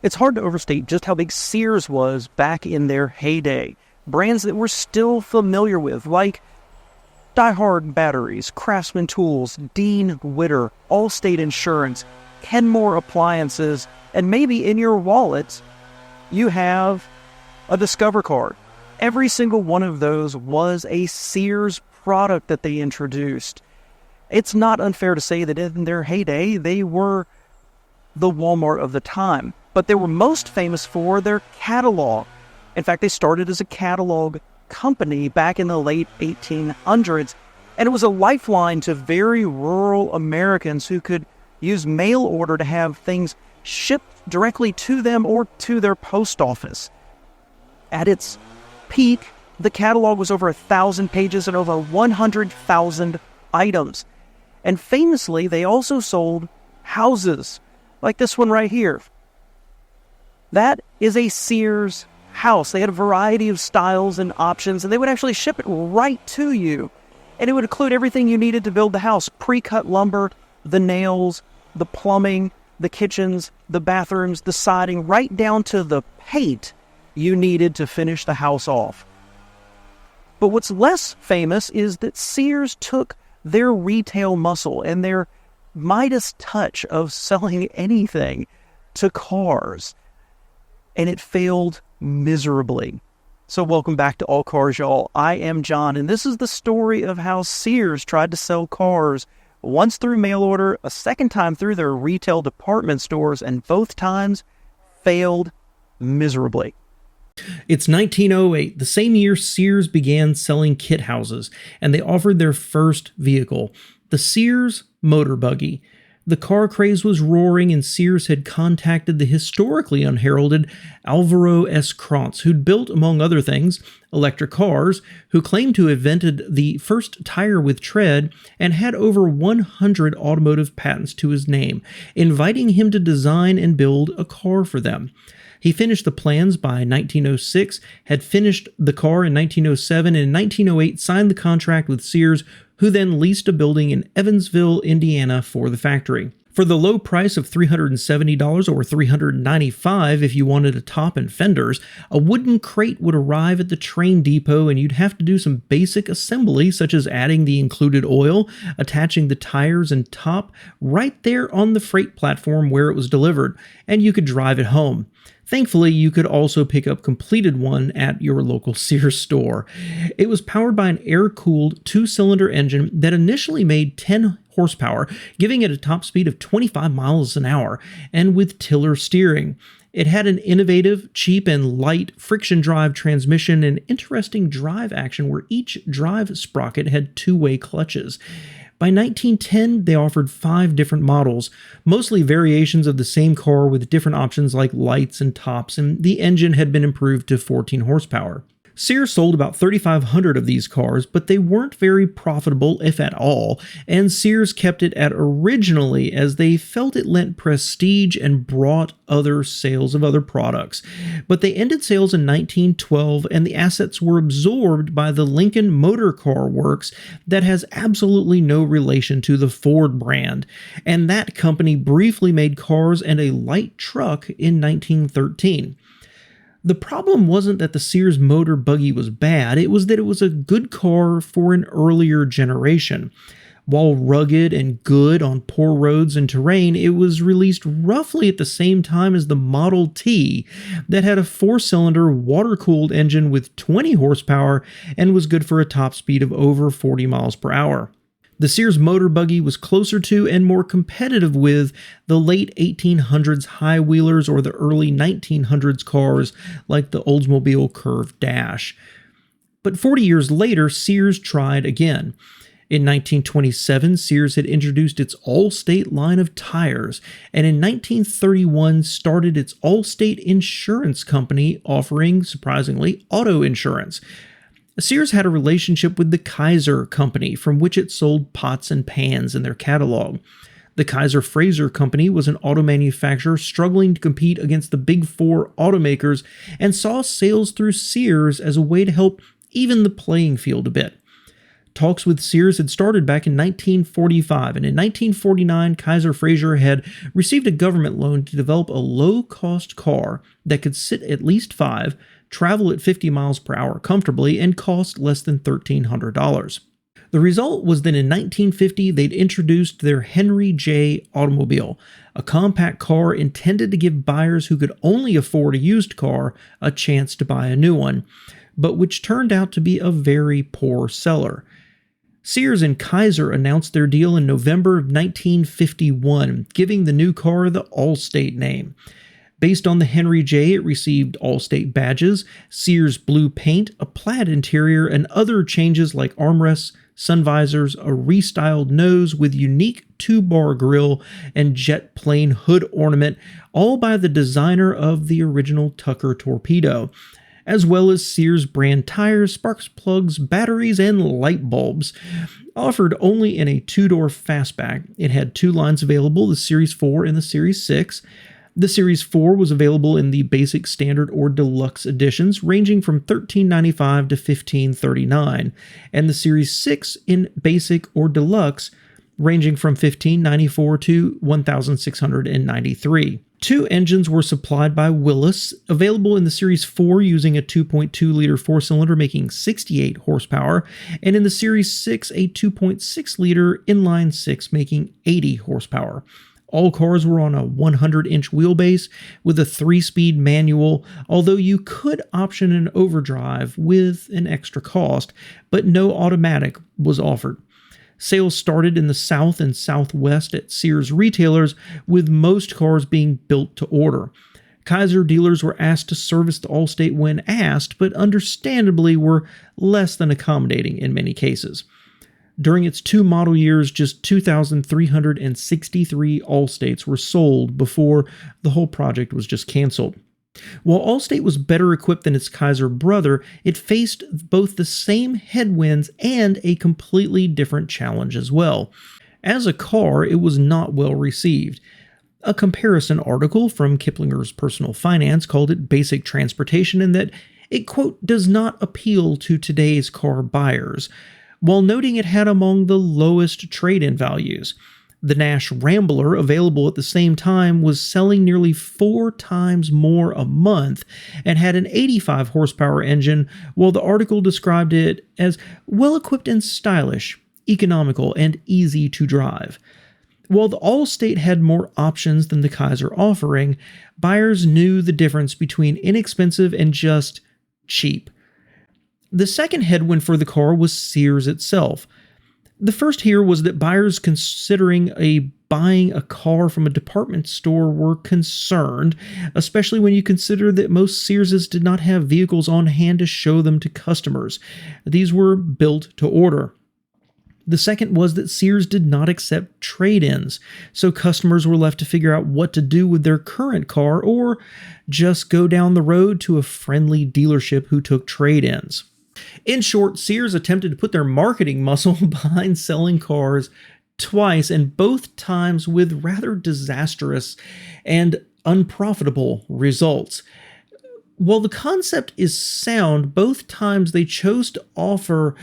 It's hard to overstate just how big Sears was back in their heyday. Brands that we're still familiar with, like Die Hard Batteries, Craftsman Tools, Dean Witter, Allstate Insurance, Kenmore Appliances, and maybe in your wallet, you have a Discover card. Every single one of those was a Sears product that they introduced. It's not unfair to say that in their heyday, they were the Walmart of the time, but they were most famous for their catalog. In fact, they started as a catalog company back in the late 1800s, and it was a lifeline to very rural Americans who could use mail order to have things shipped directly to them or to their post office. At its peak, the catalog was over 1,000 pages and over 100,000 items. And famously, they also sold houses, like this one right here. That is a Sears house. They had a variety of styles and options, and they would actually ship it right to you. And it would include everything you needed to build the house: pre-cut lumber, the nails, the plumbing, the kitchens, the bathrooms, the siding, right down to the paint you needed to finish the house off. But what's less famous is that Sears took their retail muscle and their Midas touch of selling anything to cars, and it failed miserably. So welcome back to All Cars, y'all. I am John, and this is the story of how Sears tried to sell cars, once through mail order, a second time through their retail department stores, and both times failed miserably. It's 1908, the same year Sears began selling kit houses, and they offered their first vehicle, the Sears Motor Buggy. The car craze was roaring, and Sears had contacted the historically unheralded Alvaro S. Krantz, who'd built, among other things, electric cars, who claimed to have invented the first tire with tread, and had over 100 automotive patents to his name, inviting him to design and build a car for them. He finished the plans by 1906, had finished the car in 1907, and in 1908 signed the contract with Sears, who then leased a building in Evansville, Indiana for the factory. For the low price of $370 or $395 if you wanted a top and fenders, a wooden crate would arrive at the train depot, and you'd have to do some basic assembly such as adding the included oil, attaching the tires and top right there on the freight platform where it was delivered, and you could drive it home. Thankfully, you could also pick up completed one at your local Sears store. It was powered by an air-cooled 2-cylinder engine that initially made 10 horsepower, giving it a top speed of 25 miles an hour, and with tiller steering. It had an innovative, cheap, and light friction drive transmission and interesting drive action where each drive sprocket had two-way clutches. By 1910, they offered 5 different models, mostly variations of the same car with different options like lights and tops, and the engine had been improved to 14 horsepower. Sears sold about 3,500 of these cars, but they weren't very profitable, if at all, and Sears kept it at originally as they felt it lent prestige and brought other sales of other products. But they ended sales in 1912, and the assets were absorbed by the Lincoln Motor Car Works that has absolutely no relation to the Ford brand, and that company briefly made cars and a light truck in 1913. The problem wasn't that the Sears Motor Buggy was bad, it was that it was a good car for an earlier generation. While rugged and good on poor roads and terrain, it was released roughly at the same time as the Model T that had a 4-cylinder water-cooled engine with 20 horsepower and was good for a top speed of over 40 miles per hour. The Sears Motor Buggy was closer to and more competitive with the late 1800s high-wheelers or the early 1900s cars like the Oldsmobile Curve Dash. But 40 years later, Sears tried again. In 1927, Sears had introduced its Allstate line of tires, and in 1931 started its Allstate Insurance Company, offering, surprisingly, auto insurance. Sears had a relationship with the Kaiser Company, from which it sold pots and pans in their catalog. The Kaiser Frazer Company was an auto manufacturer struggling to compete against the Big Four automakers and saw sales through Sears as a way to help even the playing field a bit. Talks with Sears had started back in 1945, and in 1949, Kaiser Frazer had received a government loan to develop a low-cost car that could sit at least 5, travel at 50 miles per hour comfortably, and cost less than $1,300. The result was that in 1950, they'd introduced their Henry J. automobile, a compact car intended to give buyers who could only afford a used car a chance to buy a new one, but which turned out to be a very poor seller. Sears and Kaiser announced their deal in November of 1951, giving the new car the Allstate name. Based on the Henry J, it received Allstate badges, Sears blue paint, a plaid interior, and other changes like armrests, sun visors, a restyled nose with unique 2-bar grille, and jet plane hood ornament, all by the designer of the original Tucker torpedo, as well as Sears brand tires, spark plugs, batteries, and light bulbs. Offered only in a 2-door fastback, it had 2 lines available, the Series 4 and the Series 6. The Series 4 was available in the Basic, Standard, or Deluxe editions, ranging from $1,395 to $1,539, and the Series 6 in Basic or Deluxe, ranging from $1,594 to $1,693. 2 engines were supplied by Willis, available in the Series 4 using a 2.2-liter 4-cylinder making 68 horsepower, and in the Series 6 a 2.6-liter inline 6 making 80 horsepower. All cars were on a 100-inch wheelbase with a 3-speed manual, although you could option an overdrive with an extra cost, but no automatic was offered. Sales started in the South and Southwest at Sears retailers, with most cars being built to order. Kaiser dealers were asked to service the Allstate when asked, but understandably were less than accommodating in many cases. During its 2 model years, just 2,363 Allstates were sold before the whole project was just canceled. While Allstate was better equipped than its Kaiser brother, it faced both the same headwinds and a completely different challenge as well. As a car, it was not well received. A comparison article from Kiplinger's Personal Finance called it basic transportation and that it, quote, does not appeal to today's car buyers, while noting it had among the lowest trade-in values. The Nash Rambler, available at the same time, was selling nearly 4 times more a month and had an 85 horsepower engine, while the article described it as well-equipped and stylish, economical, and easy to drive. While the Allstate had more options than the Kaiser offering, buyers knew the difference between inexpensive and just cheap. The second headwind for the car was Sears itself. The first here was that buyers considering buying a car from a department store were concerned, especially when you consider that most Searses did not have vehicles on hand to show them to customers. These were built to order. The second was that Sears did not accept trade-ins, so customers were left to figure out what to do with their current car or just go down the road to a friendly dealership who took trade-ins. In short, Sears attempted to put their marketing muscle behind selling cars twice, and both times with rather disastrous and unprofitable results. While the concept is sound, both times they chose to offer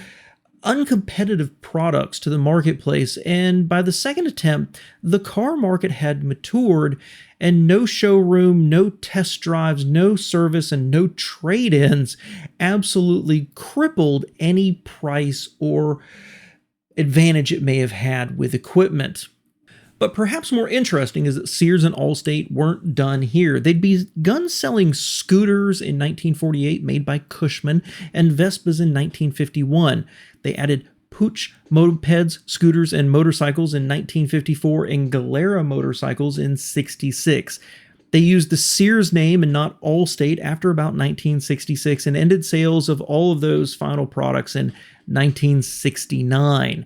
uncompetitive products to the marketplace, and by the second attempt, the car market had matured, and no showroom, no test drives, no service, and no trade-ins absolutely crippled any price or advantage it may have had with equipment. But perhaps more interesting is that Sears and Allstate weren't done here. They'd begun selling scooters in 1948 made by Cushman and Vespas in 1951. They added Puch mopeds, scooters, and motorcycles in 1954 and Galera motorcycles in 1966. They used the Sears name and not Allstate after about 1966 and ended sales of all of those final products in 1969.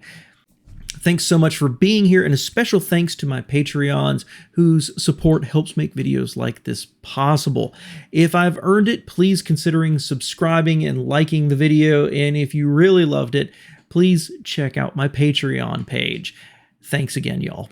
Thanks so much for being here, and a special thanks to my Patreons whose support helps make videos like this possible. If I've earned it, please consider subscribing and liking the video, and if you really loved it, please check out my Patreon page. Thanks again, y'all.